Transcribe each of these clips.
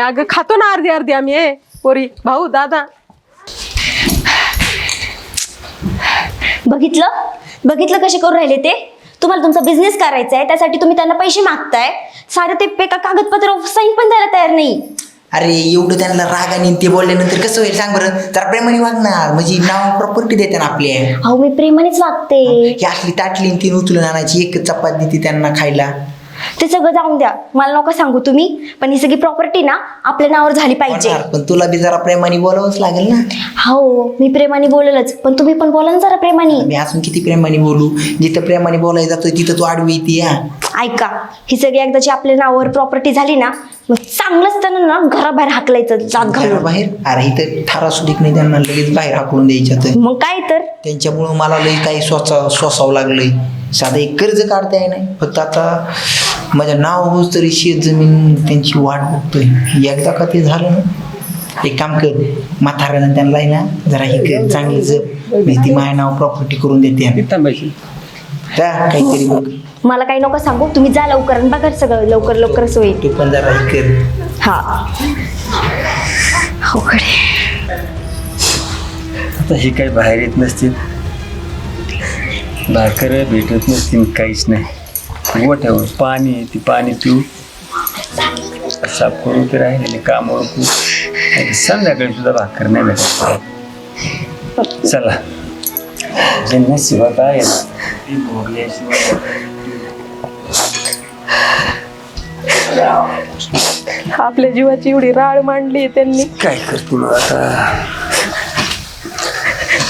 अगं खातो ना अर्धी अर्धी आम्ही पोरी भाऊ दादा. बघितलं कसे करून राहिले ते. तुम्हाला तुमचा बिझनेस करायचा आहे त्यासाठी तुम्ही त्यांना पैसे मागताय. साधं ते एका कागदपत्र साईन पण द्यायला तयार नाही. अरे एवढं त्यांना रागाने ते बोलल्यानंतर कसं होईल सांग बरं. जरा प्रेमाने वागणार म्हणजे नाव प्रॉपर्टी देते ना आपली. अहो मी प्रेमानेच वागते. ही असली ताटली ती उचलून आणायची एक चपाती देते त्यांना खायला. ते सगळं जाऊन द्या मला नका सांगू तुम्ही. पण ही सगळी प्रॉपर्टी ना आपल्या नावावर झाली पाहिजे. पण तुला बी जरा प्रेमाने बोलावंच लागेल ना. हो मी प्रेमाने बोललच पण तुम्ही पण बोला ना जरा प्रेमाने. मी असून किती प्रेमाने बोलू. जिथं प्रेमाने बोलायला जातो तिथं तू आडवी येते. ऐका ही सगळी एकदाची आपल्या नावावर प्रॉपर्टी झाली ना मग चांगलंच त्यांना ना घराबाहेर हाकलायचं जात घालून. बाहेर अरे इथं ठारा सुधीक नाही त्यांना लगेच बाहेर हाकलून द्यायचं. मग काय तर त्यांच्यामुळं मला लई काही सोसावं लागलंय. साधं एक कर्ज काढता येई नाही. फक्त आता माझ्या नाव होस तरी शेत जमीन त्यांची वाट बघतोय. एकदा का ते झालं ना एक काम कर म्हाताऱ्यानं त्यांना आहे ना जरा ही कर चांगली जप मी ती माझ्या नाव प्रॉपर्टी करून देते. काहीतरी बघ. मला काही नको सांगू तुम्ही जा लवकर आणि बघा सगळं लवकर होईल. तू पण जरा ही कर. हा अवघड आता हे काही बाहेर येत नसतील भाकर भेटत नसतील काहीच नाही. गोठ्यावर पाणी ती पाणी पिऊ साफ करून ते राहिलेले कामावर संध्याकाळी सुद्धा भाकर नाही भेटत. चला जे नशिबात आहे ती भोगल्याशिवाय आपल्या जीवाची एवढी राळ मांडली त्यांनी. काय करतो मग आता.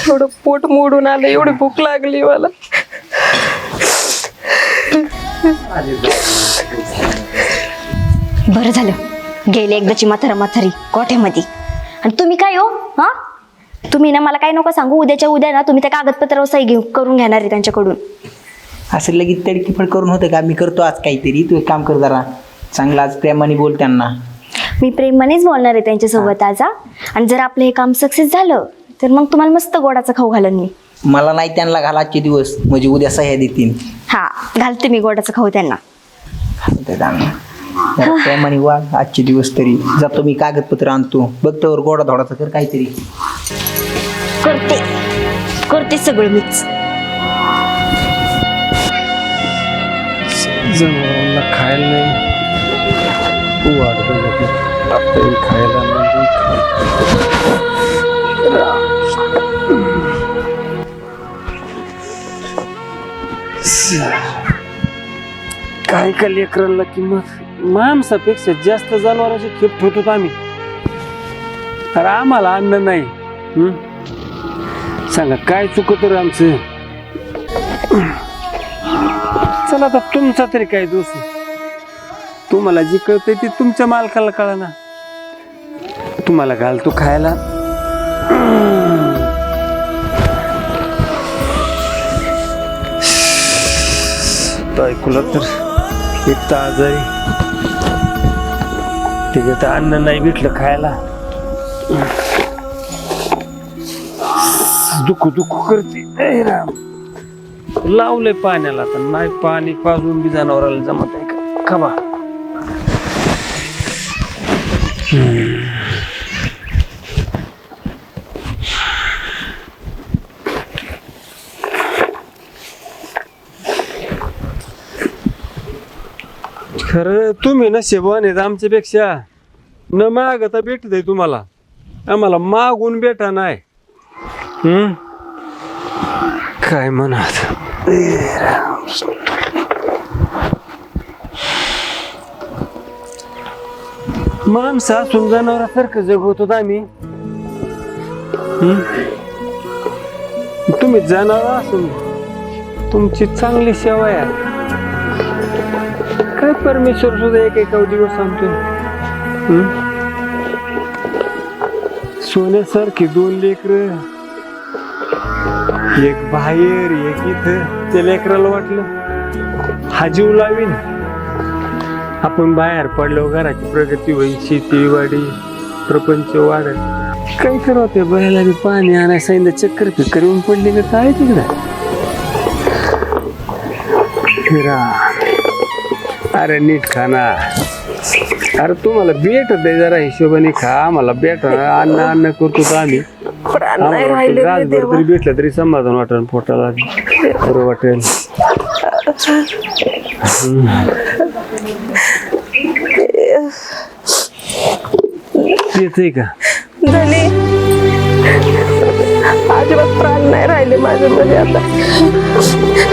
एवढं पोट मोडून आलं एवढी भूक लागली मला. बरं झालं गेले एकदाची म्हातारी गोठ्यामध्ये. आणि तुम्ही काय हो हा तुम्ही ना मला काय नको सांगू. उद्याच्या उद्या ना तुम्ही त्या कागदपत्रावर सही करून घेणार आहे त्यांच्याकडून. असं लगेच तडकीफड करून होतं का. मी करतो आज काहीतरी. तू एक काम कर जरा चांगला आज प्रेमाने बोल त्यांना. मी प्रेमानेच बोलणार आहे त्यांच्यासोबत आज. आणि जर आपलं हे काम सक्सेस झालं तर मग तुम्हाला मस्त गोडाचा खाऊ घालन मी. मला नाही त्यांना घाल आजचे दिवस म्हणजे उद्या सह्या देतील. हा घालते मी गोडाचा खाऊ त्यांना. प्रेमाने वाग आजचे दिवस तरी. जातो मी कागदपत्र आणतो बघतो गोडा धोडाचं कर काहीतरी. करते सगळं मीच. जनावरांना खायला नाही वाट बघत आपल्याला खायला काय का लेकरांना किंमत माणसापेक्षा जास्त जनावरांची खेप ठेवतो आम्ही. अरे आम्हाला अन्न नाही. सांगा काय चुकत रे आमचं. चला आता तुमचा तरी काय दोष. तुम्हाला जी कळतंय ती तुमच्या मालकाला कळा ना. तुम्हाला घालतो खायला. ऐकूला तर एक तर आजारी त्याच्यात अन्न नाही भेटलं खायला. दुखू करते लावलंय पाण्याला तर नाही पाणी पाजून बी जनावराला जमत आहे का खबा. खरं तुम्ही नशिबवान आहेत आमच्यापेक्षा. न मागता भेटत आहे तुम्हाला. आम्हाला मागून भेटा नाही. काय म्हणत माणसं असून जनावरासारखं जगवतो आम्ही. तुम्ही जनावर असून तुमची चांगली सेवा आहे. काय परमेश्वर सुद्धा एक दिवस सांगतो. सोन्यासारखी 2 लेकरं एक बाहेर एक इथं. त्या लेकराला वाटलं हा जीव लावीन आपण बाहेर पडलो घराची प्रगती होईल शेती वाढी प्रपंच वाढेल. काय करावं त्या बायला बी पाणी आणायला सांगितलं चक्कर फिक्कर येऊन पडली का काय तिकडं. अरे नीट खाना. अरे तुम्हाला भेटत आहे जरा हिशोबाने खा मला भेट अन्न अन्न करतो तर आम्ही प्राण नाही राहिले रे रातभर देवा. तरी भेटलं तरी समाधान वाटेल पोटाला बरं वाटेल. येतंय का धनी अजिबात प्राण नाही राहिले माझ्यामध्ये आता.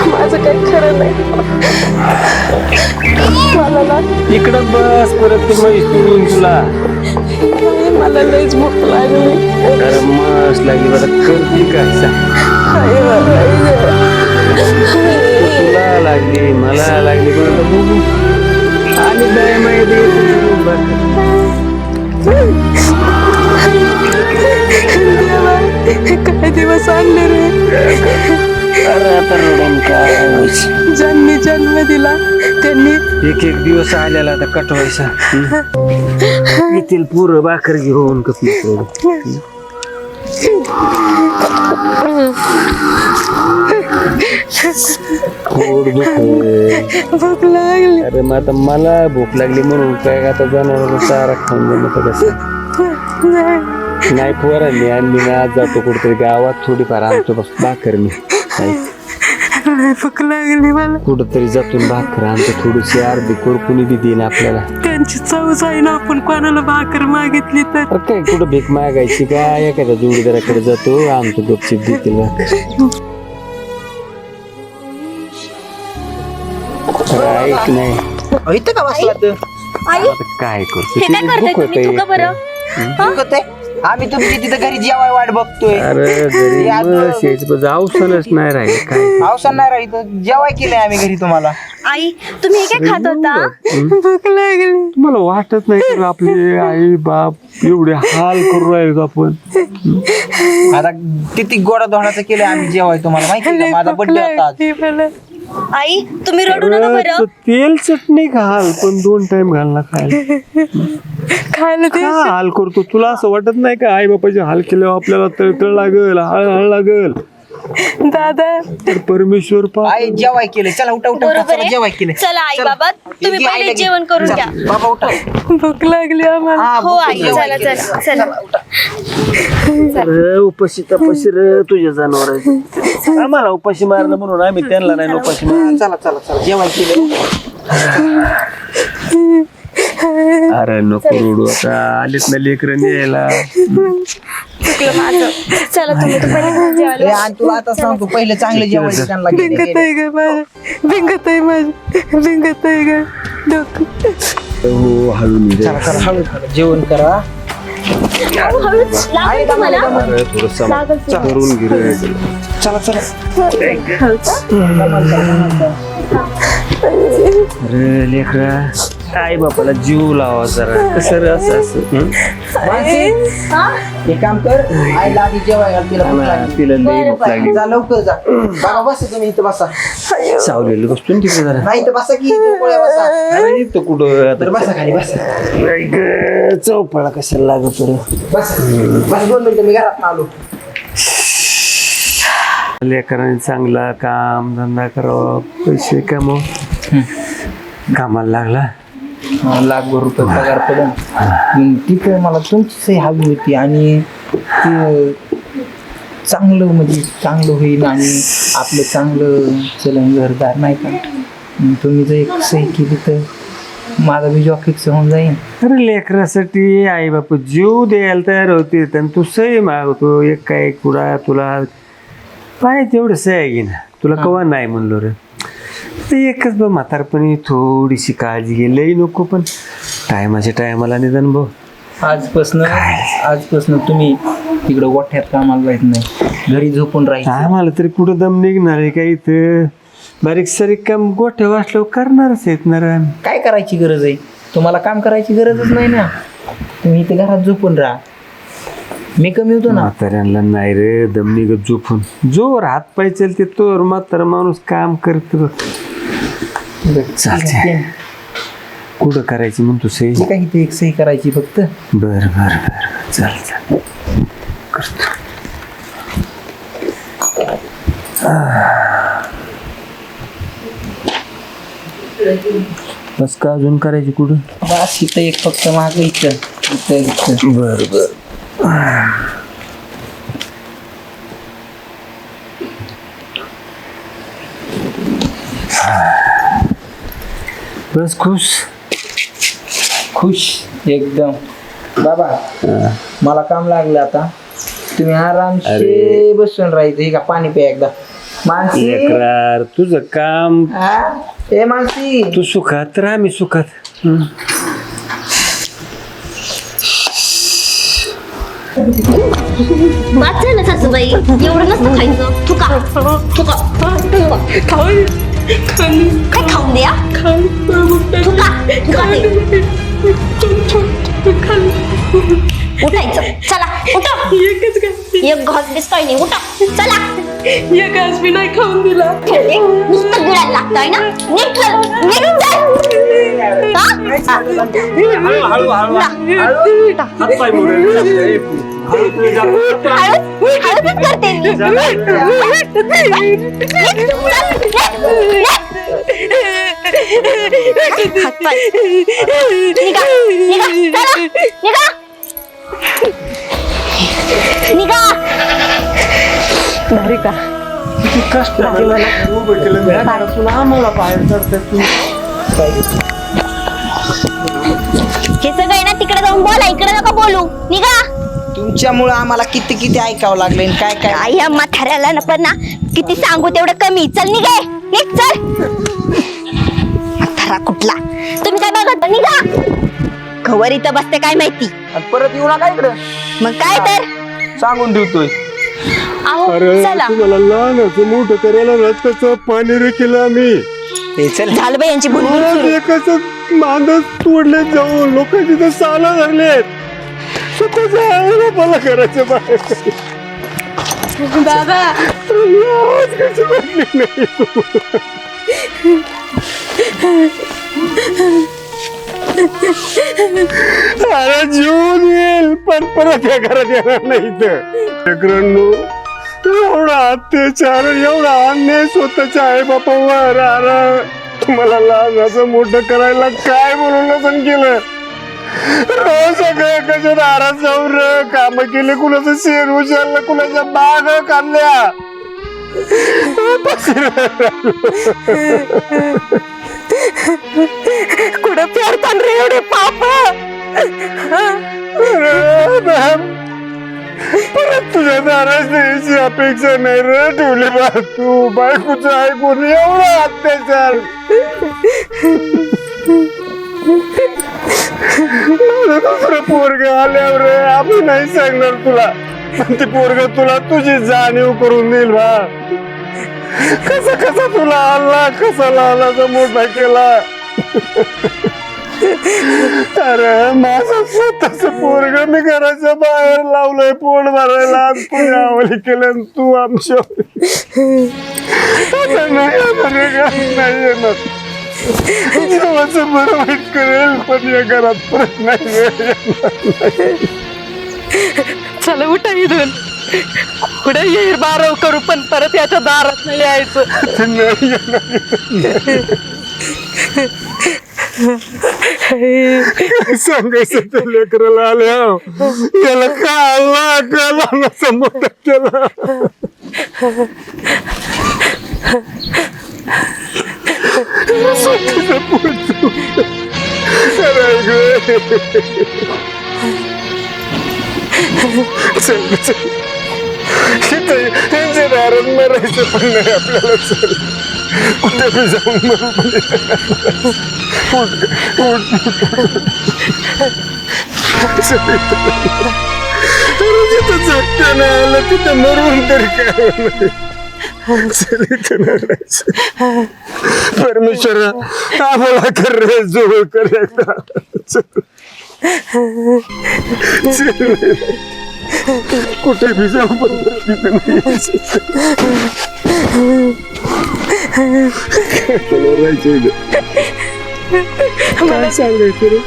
माझं काही खरं नाही. मला ना इकडं बस परत ते म्हैस पिळून तुला मला लईच भूक लागली. अरे मस्त लागली बरं करते काय तुला लागली मला लागली बरं बघू आणि काय माहिती देवा, काय दिवस आणले रे. अरे आता रडून काय ज्यांनी जन्म दिला त्यांनी एक एक दिवस आलेला आता कटवायचा येतील पुरं भाकर घेऊन कपी भूक लागली. अरे मग आता मला भूक लागली म्हणून काय आता जनावर चारा खाऊन जमत कसं नाही पोरांनी आणली ना आज जातो कुठेतरी गावात थोडीफार आणतो बस भाकर मी भूक लागली मला. कुठंतरी जातून भाकर आणतो थोडीशी अर्धी कोरकुनी बी देईन आपल्याला. त्यांची चवच आहे ना. आपण कोणाला भाकर मागितली तर अरे काय कुठं भीक मागायची का एखाद्या जोडीदाराकडे जातो आमचं गपचिप देतील भाकर. ऐक नाही इथं का बसला तर आई आता काय करतो हे काय करताय तुम्ही? तू का बरं दुखत आहे. आम्ही तुमची तिथं घरी जेवाय वाट बघतोय. अरे घरी अवसरच नाही राहिले काय अवसर नाही राहिली तर जेवाय केलंय आम्ही घरी तुम्हाला. आई तुम्ही हे काय खात होता? भूक लागली. तुम्हाला वाटत नाही का आपले आई बाप एवढे हाल करू राहिलो आपण. आता किती गोडा धोडाचं केलंय आम्ही जेवाय तुम्हाला माहिती आहे का? माझा बड्डे होता आज. लागली मला. आई तुम्ही रडू नका बरं. तेल चटणी घाल पण 2 टाइम घाल ना खायला. खायला ते का हाल करतो तुला असं वाटत नाही का आई बापाचे हाल केल्यावर आपल्याला तळतळ लागल हळ लागल दादा. तर परमेश्वर आई जेवाय केलंय. चला उठा उठा उठा. बरोबर चला जेवाय केलंय. आहे. चला आई बाबा तुम्ही ये, पहिले आईला घे. जेवण करून चला, घ्या. बाबा उठा. भूक लागली आम्हाला. हा, हो भूक आई जेवाय चला केलंय. चला चला. उपाशी तपाशी रे तुझ्या जनावर आम्हाला उपाशी मारलं म्हणून आम्ही त्यांना नाही उपाशी मारलं. चला चला चला जेवाय केलंय. अरे नको रडू आता आलेत ना लेकरं न्यायला. चुकलं माझं. चला तुम्ही तर पहिले जेवायला. ए, आणि तुला आता सांगतो पहिले चांगलं जेवायचं त्यांना भिंगत आहे ग माझं. भिंगत आहे माझं. भिंगत आहे ग डोकं. हो हळू निघ. चला चला हळू हळू जेवण करा. अहो, हळूच लागेल तुम्हाला. अरे थोडं लागल ते. करून घे रे. चला चला. अरे लेकरा आई बापाला जीव लावा जरा कसं रे असं असं एक काम कर आईला आधी जेवाय घाल. तिला भूक लागली. तिला लई भूक लागली. जा लवकर जा. बाबा बसा तुम्ही इथं बसा. सावलेलं बसतो ना तिकडे जरा. नाही इथं बसा की इथं पोळ्या बसा. अरे तो कुठं तर बसा खाली बसा. आता चौपाळा कशाला लागत रे. बस बस 2 मिनिटं मी घरात आलो. लेकरांनी चांगला काम धंदा करावा पैसे कमव कामाला लागला. लाखभर रुपये पगार पडून तिथं मला तुमची सही हवी होती आणि ते चांगलं म्हणजे चांगलं होईल आणि आपलं चांगलं चलन घरदार नाही का. तुम्ही जर एक सही केली तर माझा बी जॉब फिक्स होऊन जाईल. अरे लेकरासाठी आई बाप जीव द्यायला तयार होते आणि तू सही मागवतो एक काय कुडा तुला पाय तेवढं सही घे ना तुला कवा नाही म्हणलो रे. ते एकच बघ म्हातारपणी थोडीशी काळजी घे लई नको पण टायमाच्या टायमाला निदान बघ. आजपासून तुम्ही तिकडं गोठ्यात कामाला जायचं नाही. घरी झोपून राहायचं. आम्हाला तरी कुठं दम निघणार आहे का इथं बारीक सारीक काम गोठ्या वाचल्यावर करणारच आहेत ना रे. काय करायची गरज आहे. तुम्हाला काम करायची गरजच नाही ना. तुम्ही इथे घरात झोपून राहा. मी कमी होतो ना. म्हाताऱ्यांना नाही रे दम निघत झोपून जोर हात पाय चालते तोर म्हातारा माणूस काम करत चालते. कुठं करायची म्हणतो सही. ठीक आहे इथे एक सही करायची फक्त. बर बर बर चाल चाल करतो. बस का अजून करायची कुठं? बस इथं एक फक्त माग इथं बर बर. बस खुश. खुश एकदम. बाबा मला काम लागलं आता. तुम्ही आरामशी बसून राहायचं. हे का पाणी प्या एकदा. मानसी लेकरार तुझं काम हा? ए मानसी तू सुखात राहा मी सुखात. बात ना सासूबाई एवढं नसतं खायचं. थुका थुका काय खाऊन द्या थुका थुका ते. उठायचं चला उठा. एक घास बीस काही नाही उठा चला. एक घास बी नाही खाऊन दिला. नुसतं गिळायला लागतं आहे ना. नीट चल निघून जा. हळूच करते मी. हातपाय. निघा निघा चला निघा निघा. धारिका हे सगळं आहे ना तिकडे जाऊन बोला. इकडे नका बोलू. निघा. तुमच्यामुळं आम्हाला किती किती ऐकावं लागलं आणि काय काय. आई या म्हाताऱ्याला ना पण ना किती सांगू तेवढं कमी. चल निघाय निघ चल. म्हातारा कुठला. तुम्ही काय बघत निघा. खबर इथं बसते काय माहिती. आणि परत येऊ नका इकडं. मग काय तर सांगून ठेवतोय. अहो अरे चला. तुम्हाला लहानाचं मोठं करायला रक्ताचं पाणी रे केलं आम्ही. हे चल. झालं बाई यांची भुणभुण सुरू. एकाच मांदच तोडले जाऊन लोकांची तर साला धरलेत. स्वतःच्या आईला मला करायचं बाहेर. दादा आवाज कशी वाटली नाही. अरे जीवन येईल पण परत या घरात येणार नाही लेकरांनो. एवढा अत्याचार एवढा अन्याय स्वतःच्या आई बापावर. अरे तुम्हाला लहानाचं मोठं करायला काय म्हणून नसन केलं. रोज सगळं कशा दारात जाऊन काम केले. कुणाचं शेर उचललं कुणाच्या बाग काढल्या. कुठं फेरतान रे एवढे पाप. परत तुझ्या दारात यायची अपेक्षा नाही रे ठेवली बा. तू बायकोचं ऐकून एवढा अत्याचार. दुसरं पोरग आल्यावर आम्ही नाही सांगणार तुला. पण ती पोरग तुला तुझी जाणीव करून देईल बा. कसा कसा तुला आला कसा लहानाचा मोठा केला. अरे माझं स्वतःच पोरग मी घराच्या बाहेर लावलंय पोट भरायला. आज कोणी आवली केलं तू आमच्या नाही येणार. जीवाचं बरं वाईट करेल पण या घरात परत नाही. चला उठा इथून. कुठे येईल बारव करू पण परत याच्या दारात नाही यायचं. सांगायचं त्या लेकराला आल्या याला का आला का लहानाचा मोठा केला. चल चल त्यांच्या दारात मरायचं पण नाही आपल्याला. चल कुठे बी जाऊन मरू. जिथं झटकं नाही आलं तिथं मरून तरी काय. परमेश्वरा आम्हाला कर रे जोड कर एकदा. कुठे बी जाऊ पण तिथं काय सांगायचं रे.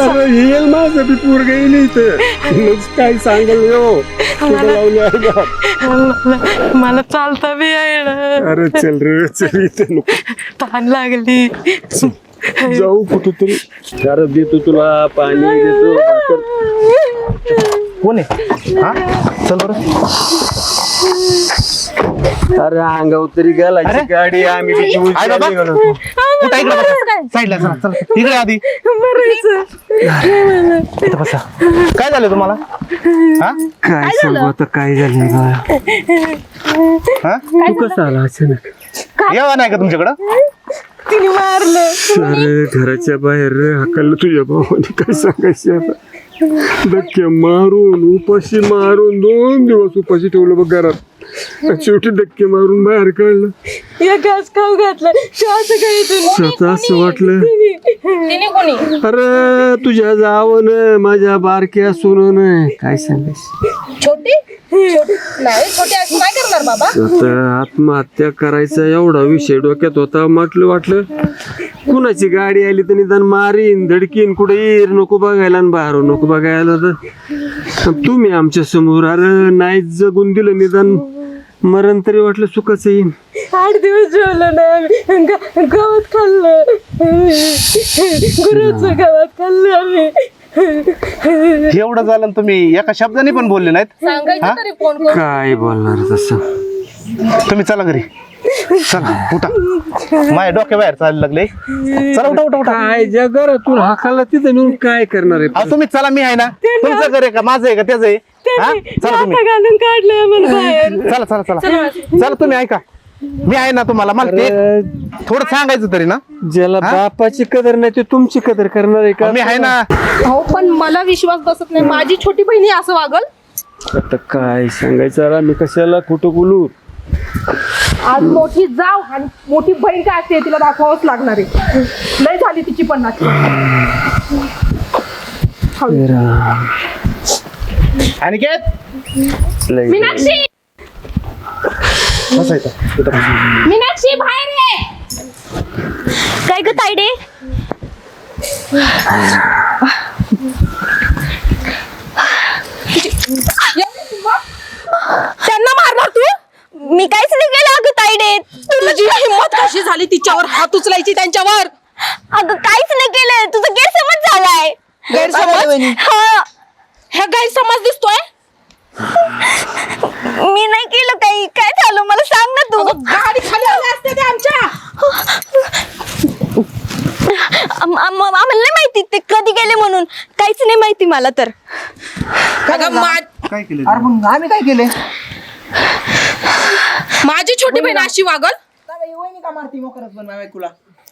अरे येईल माझं बी पोरग येईल इथं. काय सांगाल यो लावले. मला चालता बी येणं. अरे चल रे चल इथे नको. तहान लागली. जाऊ कुठेतरी घरात देतो तुला पाणी देतो भाकर. कोण आहे हा चल बरं. अरे अंगावर तरी घालायची अरे? गाडी आम्ही तिची आहे उलटी बाबा? निघालो. कुठं इकडे बसा साईडला चला चल इकडे आधी इथं बसा. काय झालं तुम्हाला हा काय सांगू आता काय झालं हा तू कसं आला अचानक? येवा नाही का तुमच्याकडं तिने मारलं. अरे घराच्या बाहेर हाकललं तुझ्या भावाने. काय सांगायचं आता धक्के मारून उपाशी मारून 2 दिवस उपाशी ठेवलं बघ घरात. शेवटी धक्के मारून बाहेर काढलं. या घास खाऊ घातलं असं काय स्वतः असं वाटलं तिने कोणी अरे तुझ्या जावं माझ्या बारक्या सोनं काय सांगायचं. छोटी नाही छोटी असं काय करणार बाबा. आता आत्महत्या करायचा एवढा विषय डोक्यात होता. वाटलं कुणाची गाडी आली तर निदान मारीन धडकीन कुठे येर नको बघायला आणि बाहेर नको बघायला. तर तुम्ही आमच्या समोर अरे नाही जगून दिलं निदान मरण तरी वाटलं सुखाचं येईन. 8 दिवस जेवलं नाही आम्ही. गावात खाल्लं गुरुचं गावात खाल्लं आम्ही. एवढं झालं आणि तुम्ही एका शब्दाने पण बोलले नाहीत. सांगायचं तरी फोन करून. काय बोलणार तसं. तुम्ही चला घरी चला उठा माझ्या डोक्या बाहेर चालायला लागले. चला उठा उठा उठा. काय ज्या घरातून हाकाला तिथं नेऊन काय करणार आहे. अहो तुम्ही चला मी आहे ना. तुमचं घर आहे का माझं आहे का त्याचं आहे हा चला तुम्ही आता घालून काढलं आम्हाला बाहेर. चला चला चला चला तुम्ही ऐका मी आहे ना तुम्हाला मला ते थोडं सांगायचं तरी ना. ज्याला बापाची कदर नाही ते तुमची कदर करणार आहे का. मी आहे ना. हो पण मला विश्वास बसत नाही माझी छोटी बहिणी असं वागल. आता काय सांगायचं अरे मी कशाला कुठं बोलू. आज मोठी जाव आणि मोठी बहीण काय असते तिला दाखवावंच लागणार आहे. लय झाली तिची 50. आणि मीनाक्षी मीनाक्षी बाहेर ये. काय ग तायडे. त्यांना मारणार तू. मी काहीच नाही केलं अगं तायडे. तुझी हिंमत कशी झाली तिच्यावर हात उचलायची त्यांच्यावर. अगं काहीच नाही केलं. तुझा गैरसमज झालाय. गैरसमज हा ह्या गैरसमज दिसतोय. मी नाही केलं काही. काय झालं मला सांग ना तू. गाडी खाली आली असते ते आमच्या. आम्हाला नाही माहिती ते कधी गेले म्हणून. काहीच नाही माहिती मला तर. काय केलं अरे मग आम्ही काय केले. माझी छोटी बहीण अशी वागल. का मारती मोकरच पण बायकोला.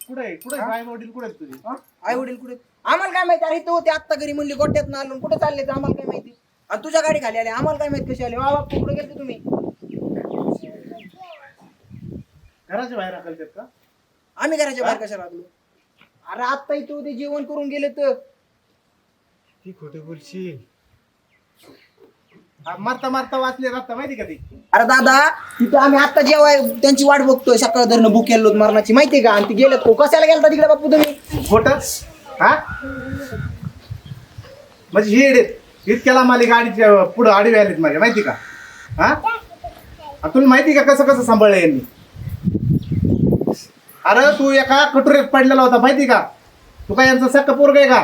कुठे कुठे आई वडील कुठे तुझे आई वडील कुठे आम्हाला काय माहिती. अरे तो ते आत्ता घरी म्हणली गोट्यात ना आलो कुठे चालले तर आम्हाला काय माहिती. आणि तुझ्या गाडी खाली आली आम्हाला काय माहिती कशी आली. वा कुठे गेलते तुम्ही. घराच्या बाहेर हाकलतात का. आम्ही घराच्या बाहेर कशा लागलो. अरे आत्ता इथं ते जेवण करून गेले तर ती खोटे बोलशील. मारता मारता वाचले राहता माहिती का ती. अरे दादा तिथं आम्ही आता जेवाय त्यांची वाट बघतोय. सकाळ धरणं बुक केलं मरणाची माहितीये का. आणि ती गेलं तो कशाला गेलता तिकडे बापू तुम्ही. खोटं हा म्हणजे हे इतक्याला मला गाडीच्या पुढं आडवी आलीत माझ्या माहिती का. हा तुला माहिती का कसं कसं सांभाळलं यांनी. अरे तू एका कटोऱ्यात पडलेला होता माहिती का. तू काय यांचा सक्का पोरग आहे का.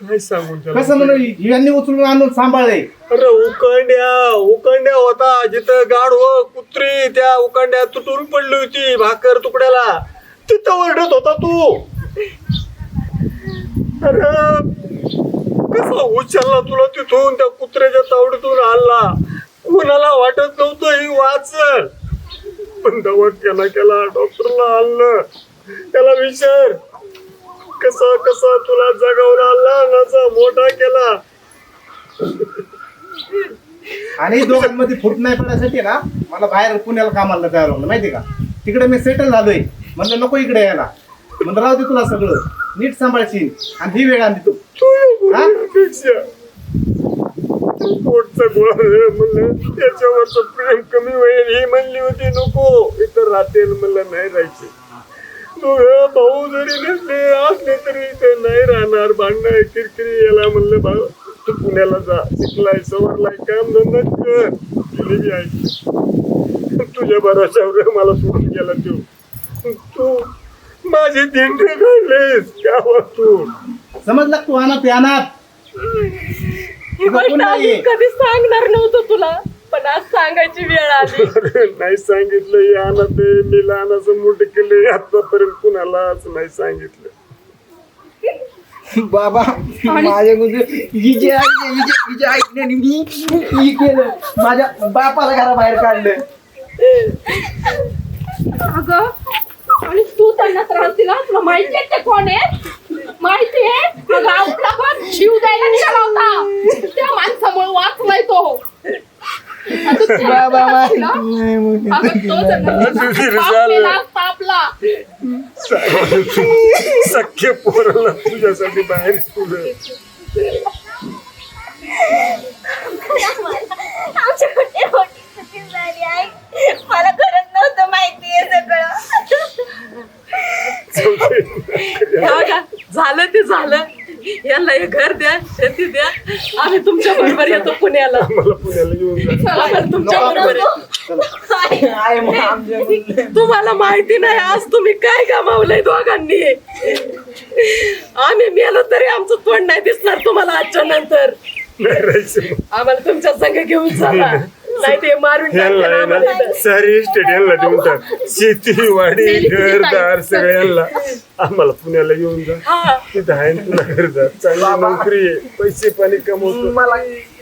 काय सांगून कसं म्हणून यांनी उचलून आणून सांभाळले. अरे उकंड्या होता जिथं गाढव कुत्री त्या उकंड्या तुटून पडली होती भाकर तुकड्याला. तिथं ओरडत होता तू. अरे कसा उचलला तुला तिथून त्या कुत्र्याच्या तावडीतून आणला. कुणाला वाटत नव्हतं ही वाचल. पण दवाखाना केला डॉक्टरला आणलं. त्याला विचार कसा कसा तुला जगावला लहानाचा मोठा केला. आणि दोघांमध्ये फूट नाही पडायसाठी ना मला बाहेर पुण्याला कामाला जायला लागलं माहिती का. तिकडे मी सेटल झालोय म्हणलं नको इकडे यायला. म्हणलं राहू दे तुला सगळं नीट सांभाळशील. आणि ही वेळ आणली तू. पोटचा गोळा म्हणलं त्याच्यावरचं प्रेम कमी होईल ही म्हणली होती. नको इथं राहतेल म्हणलं नाही राहायचे. तू भाऊ जरी नसले असले तरी इथं नाही राहणार. भांडणं किरकिरी याला म्हणलं भाऊ तू पुण्याला जा. शिकलाय सवरलाय काम धंदा कर. गेली आहे तुझ्या भरोशावर मला सोडून गेला तू. तू माझे दिंड काढलेस गावातून. समजला तू अनाथ आहे, अनाथ. ही गोष्ट आधी कधी सांगणार नव्हतं तुला, पण आज सांगायची वेळ आली. अरे नाही सांगितलं, या अनाथ आहे, मी लहानाचं मोठे केले, आतापर्यंत कुणालाच नाही सांगितलं. बाबा माझ्या विजय ऐकण्याने मी केलं, माझ्या बापाला घराबाहेर काढलं. अगं आणि तू त्यांना त्रास दिला, तुला माहिती आहे ते कोण आहे? माहिती आहे? अगं आपला पण जीव द्यायला निघाला होता, त्या माणसामुळे वाचलाय तो. आता तुला बाबा त्रास दिला? माहिती अगं तो त्यांना तापला. सख्य पोराला तुझ्यासाठी बाहेर सोडलं. आमच्याकडे मोठी चुकी झाली आहे. मला खरंच नव्हतं माहिती आहे सगळं. बघा, झालं ते झालं. यांना हे घर द्या, शेती द्या, आम्ही तुमच्या बरोबर येतो पुण्याला. मला पुण्याला घेऊन जा. आम्हाला तुमच्या बरोबर आहे. आहे मग आमच्या तुम्हाला माहिती नाही आज तुम्ही काय गमावलंय दोघांनी. आम्ही मेलो तरी आमचं तोंड नाही दिसणार तुम्हाला आजच्या नंतर. नाही राहायचं मग. आम्हाला तुमच्या संग घेऊन चला, नाही ते मारून यांना टाकतील आहे आम्हाला ना इथं. सारी स्टेडियमला देऊन टाक. शेती वाडी घरदार सगळ्यांना आम्हाला पुण्याला घेऊन जा. हा. तिथं आहे ना तुला घरदार, चांगली नोकरी आहे, पैसे पाणी कमवतो. मला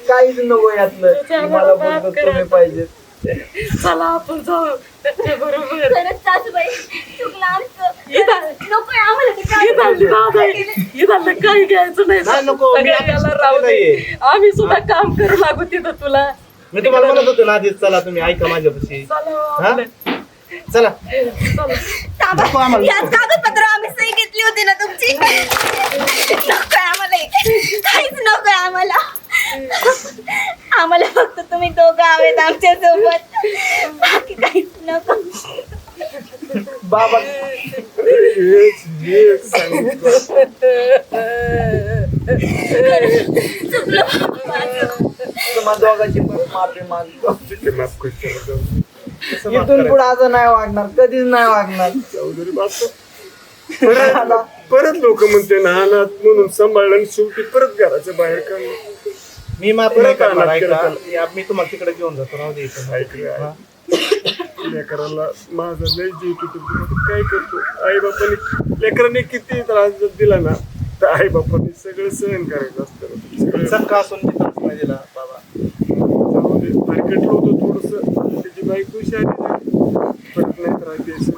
काहीच नको यातलं, मला फक्त तुम्ही पाहिजे. चला आपण जाऊ त्याच्या बरोबर. खरंच सासूबाई चुकलं आमचं. इथं नकोय आम्हाला ते काय. इथं काही घ्यायचं नाही. नाही, नको. मी सगळं याला आता राहू दे. नाहीये. आम्ही सुद्धा काम करू लागू तिथं तुला. मी तुम्हाला म्हणत होतो ना आधीच, चला तुम्ही ऐका माझ्यापाशी. चला हा? आपलं. चला. चला. थांबा. नको आम्हाला. याच कागदपत्र आम्ही सही घेतली होती ना तुमची. नकोय आम्हाला हे. काहीच नकोय आम्हाला. आम्हाला फक्त तुम्ही दोघं हवेत आमच्या सोबत, बाकी काहीच नको. बाबा हेच सांगितलं. चुकलं बाबा. तुम्हा दोघांची पण माफी मागतो. ठीक आहे, माफ कर, चला जाऊ दे. कसं माफ इथून करायचं? पुढे असं नाही वागणार, कधीच नाही वागणार. जाऊ दे रे बाप. परत लोक म्हणते ना अनाथ म्हणून सांभाळलं आणि शेवटी परत घराच्या बाहेर काढलं. मी माफ परत नाही करणार, अनाथ केलं ऐका. त्याला. मी तुम्हाला तिकडे घेऊन जातो, राहू दे इथं. ऐकलं लेकराला माझा लय जीव तुटतो, काय करतो. आई बापाने लेकराने किती त्रास जर दिला ना, तर आई बापाने सगळं सहन करायचं असतं. सख्खा असून मी त्रास नाही दिला बाबा. जाऊ दे, हरकटलं होतं थोडस, त्याची बायको शाळेत परत नाही त्रास द्यायचं.